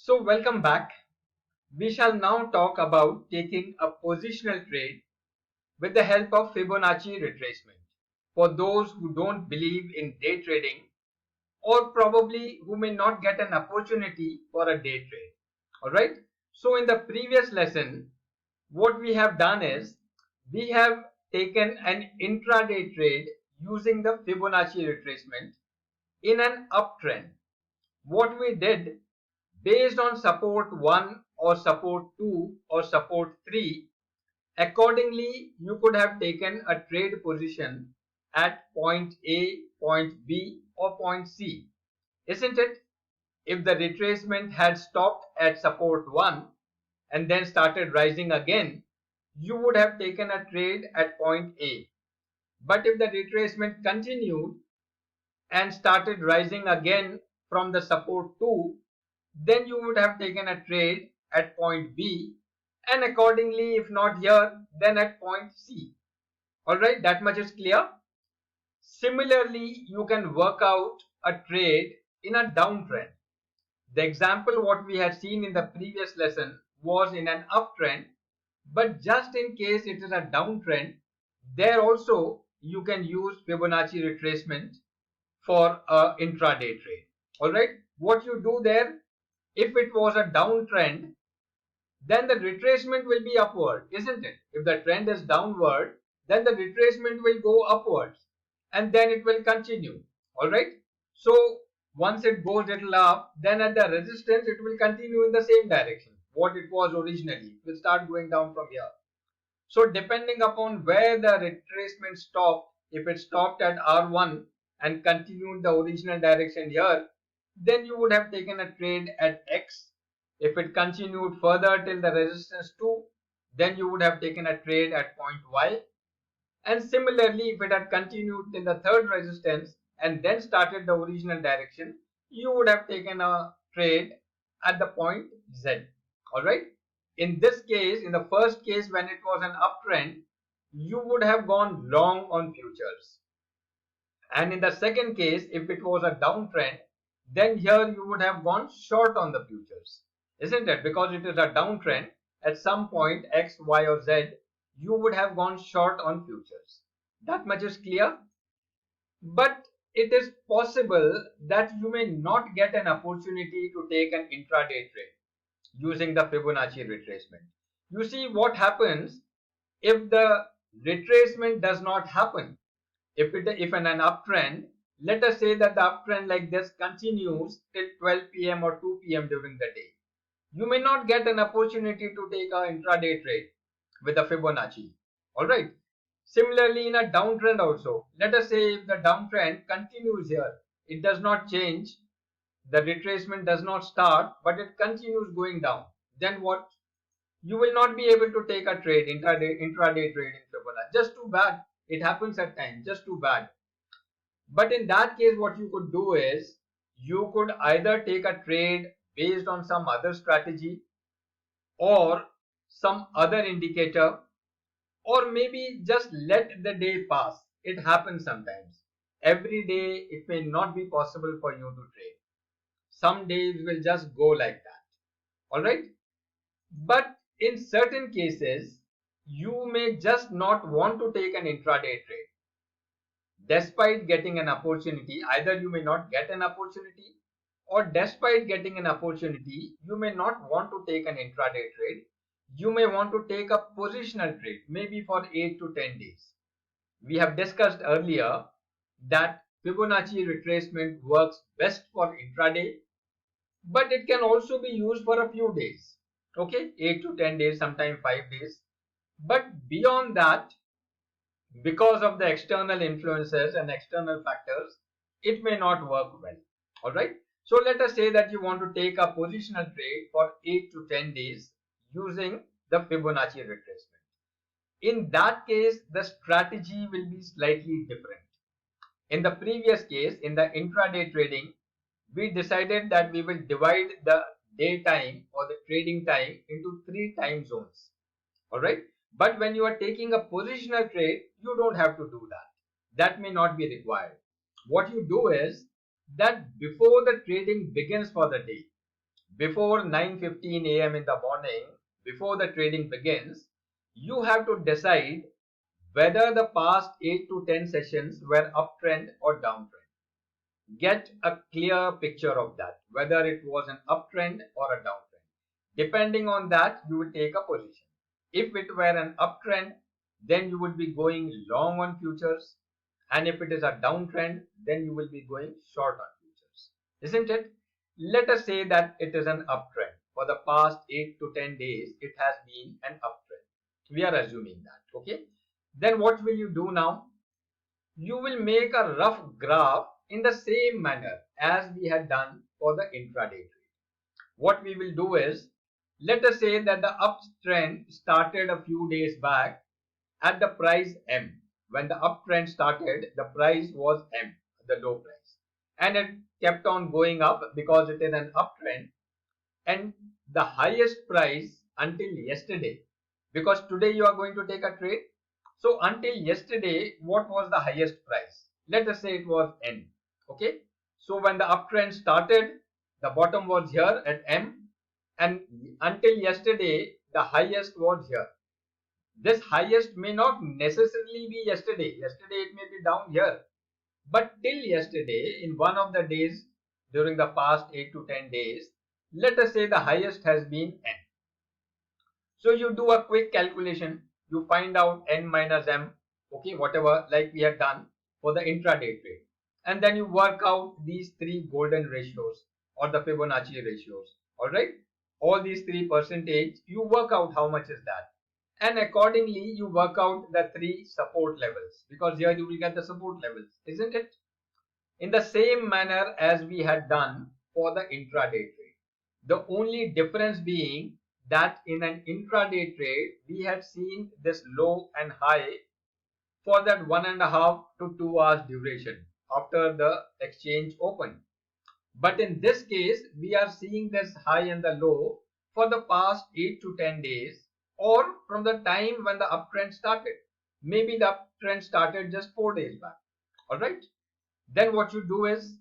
So welcome back. We shall now talk about taking a positional trade with the help of Fibonacci retracement. For those who don't believe in day trading or probably who may not get an opportunity for a day trade. Alright. So in the previous lesson, what we have done is we have taken an intraday trade using the Fibonacci retracement in an uptrend. What we did, based on support 1 or support 2 or support 3, accordingly you could have taken a trade position at point A, point B or point C, isn't it? If the retracement had stopped at support 1 and then started rising again, you would have taken a trade at point A. But if the retracement continued and started rising again from the support 2, then you would have taken a trade at point B, and accordingly, if not here, then at point C. Alright, that much is clear. Similarly, you can work out a trade in a downtrend. The example what we had seen in the previous lesson was in an uptrend, but just in case it is a downtrend, there also you can use Fibonacci retracement for a intraday trade. Alright, what you do there, if it was a downtrend, then the retracement will be upward, isn't it? If the trend is downward, then the retracement will go upwards and then it will continue. Alright, so once it goes little up, then at the resistance it will continue in the same direction what it was originally. It will start going down from here. So depending upon where the retracement stopped, if it stopped at R1 and continued the original direction here, then you would have taken a trade at X. If it continued further till the resistance 2, then you would have taken a trade at point Y. And similarly, if it had continued till the third resistance and then started the original direction, you would have taken a trade at the point Z. Alright. In this case, in the first case when it was an uptrend, you would have gone long on futures. And in the second case, if it was a downtrend, then here you would have gone short on the futures, isn't it? Because it is a downtrend, at some point X, Y or Z, you would have gone short on futures. That much is clear. But it is possible that you may not get an opportunity to take an intraday trade using the Fibonacci retracement. You see what happens if the retracement does not happen. If in an uptrend, let us say that the uptrend like this continues till 12 p.m. or 2 p.m. during the day. You may not get an opportunity to take an intraday trade with a Fibonacci. Alright. Similarly, in a downtrend also, let us say if the downtrend continues here, it does not change, the retracement does not start, but it continues going down. Then what? You will not be able to take a trade, intraday trade in Fibonacci. Just too bad. It happens at times. Just too bad. But in that case, what you could do is you could either take a trade based on some other strategy or some other indicator, or maybe just let the day pass. It happens sometimes. Every day it may not be possible for you to trade. Some days will just go like that. Alright? But in certain cases, you may just not want to take an intraday trade. Despite getting an opportunity, either you may not get an opportunity, or despite getting an opportunity, you may not want to take an intraday trade. You may want to take a positional trade, maybe for 8 to 10 days. We have discussed earlier that Fibonacci retracement works best for intraday, but it can also be used for a few days. Okay, 8 to 10 days, sometimes 5 days. But beyond that, because of the external influences and external factors, it may not work well. Alright. So let us say that you want to take a positional trade for 8 to 10 days using the Fibonacci retracement. In that case, the strategy will be slightly different. In the previous case, in the intraday trading, we decided that we will divide the day time or the trading time into 3 time zones. Alright. But when you are taking a positional trade, you don't have to do that. That may not be required. What you do is that before the trading begins for the day, before 9:15 a.m. in the morning, before the trading begins, you have to decide whether the past 8 to 10 sessions were uptrend or downtrend. Get a clear picture of that, whether it was an uptrend or a downtrend. Depending on that, you will take a position. If it were an uptrend, then you would be going long on futures, and if it is a downtrend, then you will be going short on futures, isn't it? Let us say that it is an uptrend. For the past 8 to 10 days, it has been an uptrend. We are assuming that, okay? Then what will you do now? You will make a rough graph in the same manner as we had done for the intraday trade. What we will do is, let us say that the uptrend started a few days back at the price M. When the uptrend started, the price was M, the low price, and it kept on going up because it is an uptrend, and the highest price until yesterday, because today you are going to take a trade. So until yesterday, what was the highest price? Let us say it was N. Okay. So when the uptrend started, the bottom was here at M, and until yesterday, the highest was here. This highest may not necessarily be yesterday. Yesterday it may be down here. But till yesterday, in one of the days during the past 8 to 10 days, let us say the highest has been N. So you do a quick calculation. You find out N minus M, okay, whatever, like we had done for the intraday trade. And then you work out these three golden ratios or the Fibonacci ratios. Alright. All these three percentage, you work out how much is that. And accordingly, you work out the three support levels, because here you will get the support levels, isn't it? In the same manner as we had done for the intraday trade. The only difference being that in an intraday trade, we had seen this low and high for that 1.5 to 2 hours duration after the exchange opened. But in this case, we are seeing this high and the low for the past 8 to 10 days, or from the time when the uptrend started. Maybe the uptrend started just 4 days back. Alright. Then what you do is,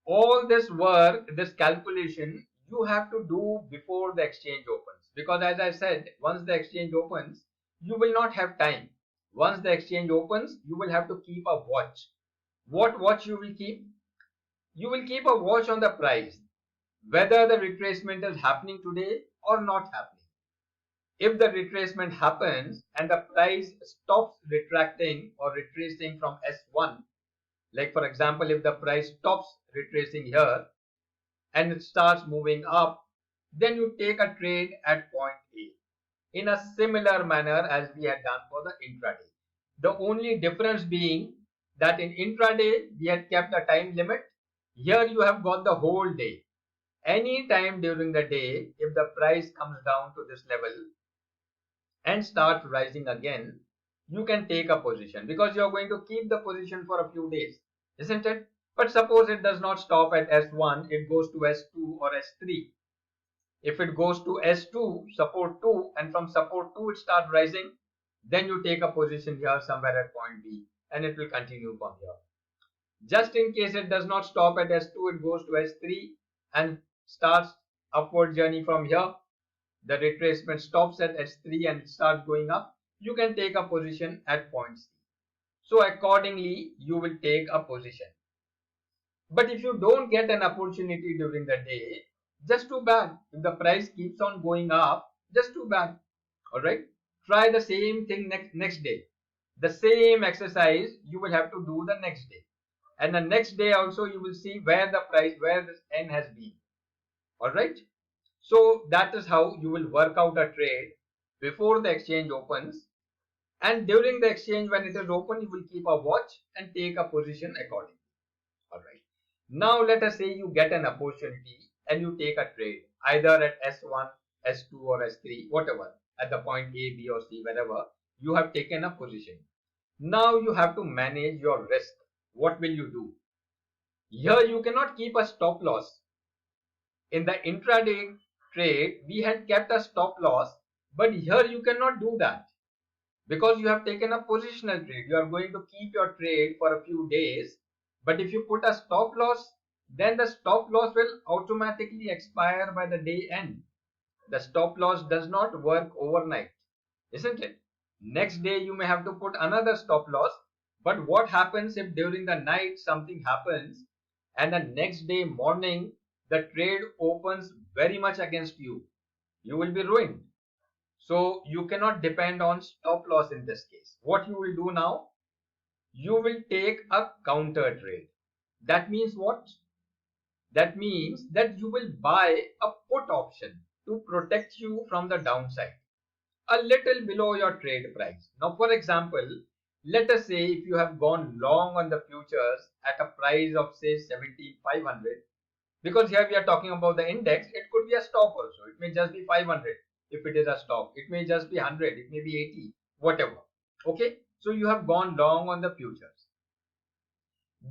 all this work, this calculation, you have to do before the exchange opens. Because as I said, once the exchange opens, you will not have time. Once the exchange opens, you will have to keep a watch. What watch you will keep? You will keep a watch on the price, whether the retracement is happening today or not happening. If the retracement happens and the price stops retracting or retracing from S1, like for example, if the price stops retracing here and it starts moving up, then you take a trade at point A in a similar manner as we had done for the intraday. The only difference being that in intraday we had kept a time limit. Here you have got the whole day. Any time during the day, if the price comes down to this level and starts rising again, you can take a position, because you are going to keep the position for a few days, isn't it? But suppose it does not stop at S1, it goes to S2 or S3. If it goes to S2, support 2, and from support 2 it starts rising, then you take a position here somewhere at point B, and it will continue from here. Just in case it does not stop at S2, it goes to S3 and starts upward journey from here. The retracement stops at S3 and it starts going up. You can take a position at point C. So accordingly, you will take a position. But if you don't get an opportunity during the day, just too bad. If the price keeps on going up, just too bad. Alright. Try the same thing next day. The same exercise you will have to do the next day. And the next day also you will see where the price, where this N has been. Alright. So that is how you will work out a trade before the exchange opens. And during the exchange, when it is open, you will keep a watch and take a position accordingly. Alright. Now let us say you get an opportunity and you take a trade either at S1, S2 or S3, whatever, at the point A, B or C, wherever you have taken a position. Now you have to manage your risk. What will you do? Here you cannot keep a stop loss. In the intraday trade, we had kept a stop loss, but here you cannot do that because you have taken a positional trade. You are going to keep your trade for a few days, but if you put a stop loss, then the stop loss will automatically expire by the day end. The stop loss does not work overnight, isn't it? Next day you may have to put another stop loss. But what happens if during the night something happens and the next day morning the trade opens very much against you? You will be ruined. So you cannot depend on stop loss in this case. What you will do now? You will take a counter trade. That means what? That means that you will buy a put option to protect you from the downside, a little below your trade price. Now, for example, let us say if you have gone long on the futures at a price of say 17,500, because here we are talking about the index, it could be a stop also. It may just be 500 if it is a stop. It may just be 100, it may be 80, whatever. Okay, so you have gone long on the futures.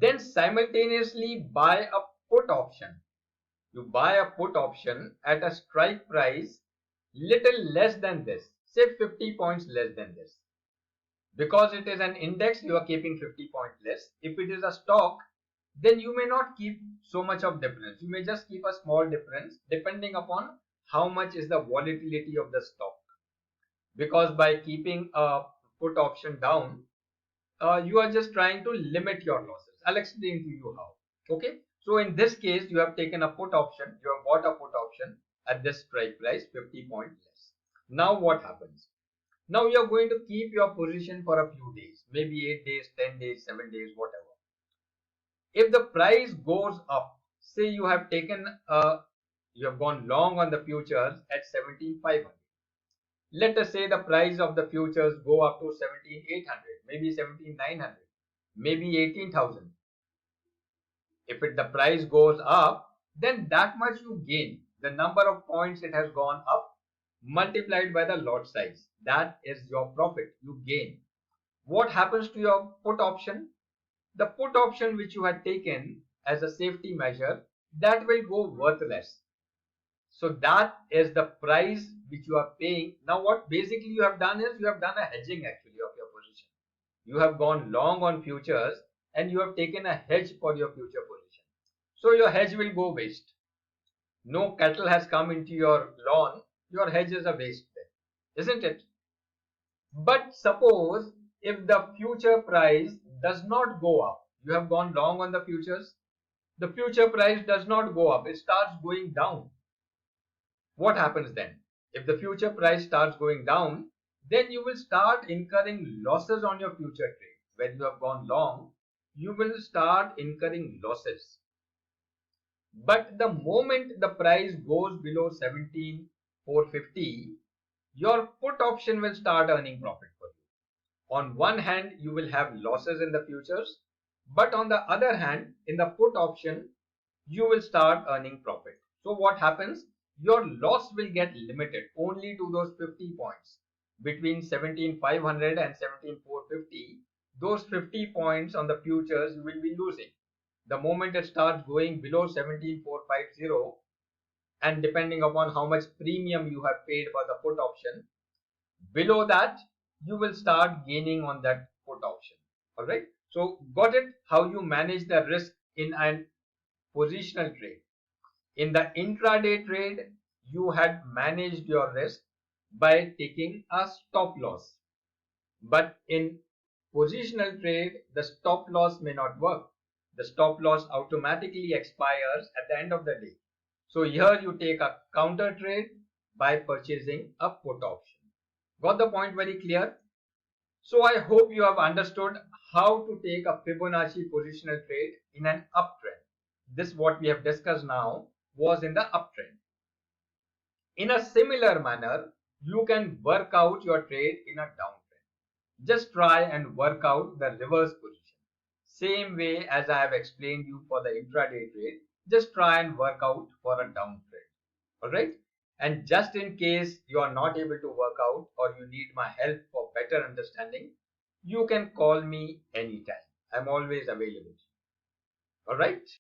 Then simultaneously buy a put option. You buy a put option at a strike price little less than this, say 50 points less than this. Because it is an index, you are keeping 50 points less. If it is a stock, then you may not keep so much of difference. You may just keep a small difference depending upon how much is the volatility of the stock. Because by keeping a put option down, you are just trying to limit your losses. I'll explain to you how. Okay. So in this case, you have taken a put option. You have bought a put option at this strike price, 50 points less. Now what happens? Now you are going to keep your position for a few days, maybe 8 days, 10 days, 7 days, whatever. If the price goes up, say you have you have gone long on the futures at 17,500. Let us say the price of the futures go up to 17,800, maybe 17,900, maybe 18,000. If the price goes up, then that much you gain. The number of points it has gone up multiplied by the lot size. That is your profit. You gain. What happens to your put option? The put option which you had taken as a safety measure, that will go worthless. So that is the price which you are paying. Now what basically you have done is you have done a hedging actually of your position. You have gone long on futures and you have taken a hedge for your future position. So your hedge will go waste. No cattle has come into your lawn, your hedge is a waste then, isn't it? But suppose if the future price does not go up, you have gone long on the futures, the future price does not go up, it starts going down. What happens then? If the future price starts going down, then you will start incurring losses on your future trade. When you have gone long, you will start incurring losses. But the moment the price goes below 17,450, your put option will start earning profit for you. On one hand, you will have losses in the futures, but on the other hand, in the put option, you will start earning profit. So what happens? Your loss will get limited only to those 50 points between 17,500 and 17,450. Those 50 points on the futures you will be losing. The moment it starts going below 17,450, and depending upon how much premium you have paid for the put option, below that you will start gaining on that put option. All right, so got it how you manage the risk in an positional trade. In the intraday trade, you had managed your risk by taking a stop loss. But in positional trade, the stop loss may not work. The stop loss automatically expires at the end of the day. So here you take a counter trade by purchasing a put option. Got the point very clear? So I hope you have understood how to take a Fibonacci positional trade in an uptrend. This what we have discussed now was in the uptrend. In a similar manner, you can work out your trade in a downtrend. Just try and work out the reverse position. Same way as I have explained you for the intraday trade, just try and work out for a downtrend. Alright? And just in case you are not able to work out or you need my help for better understanding, you can call me anytime. I'm always available. Alright?